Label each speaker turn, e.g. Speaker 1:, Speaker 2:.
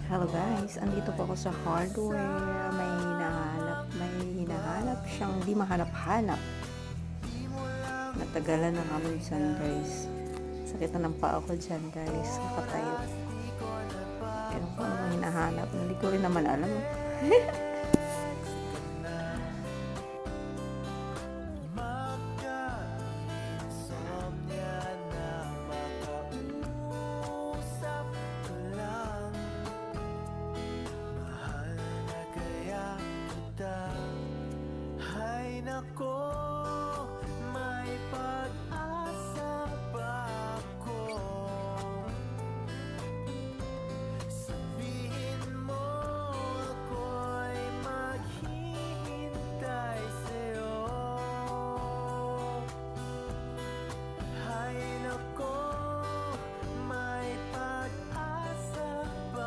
Speaker 1: Hello guys, andito po ako sa hardware. May hinahanap siyang di mahanap-hanap. Natagalan na kami dyan guys. Sakit na ng paa ko dyan guys. Kakatayo. Pero kung ano hinahanap, hindi ko rin naman alam.
Speaker 2: Nako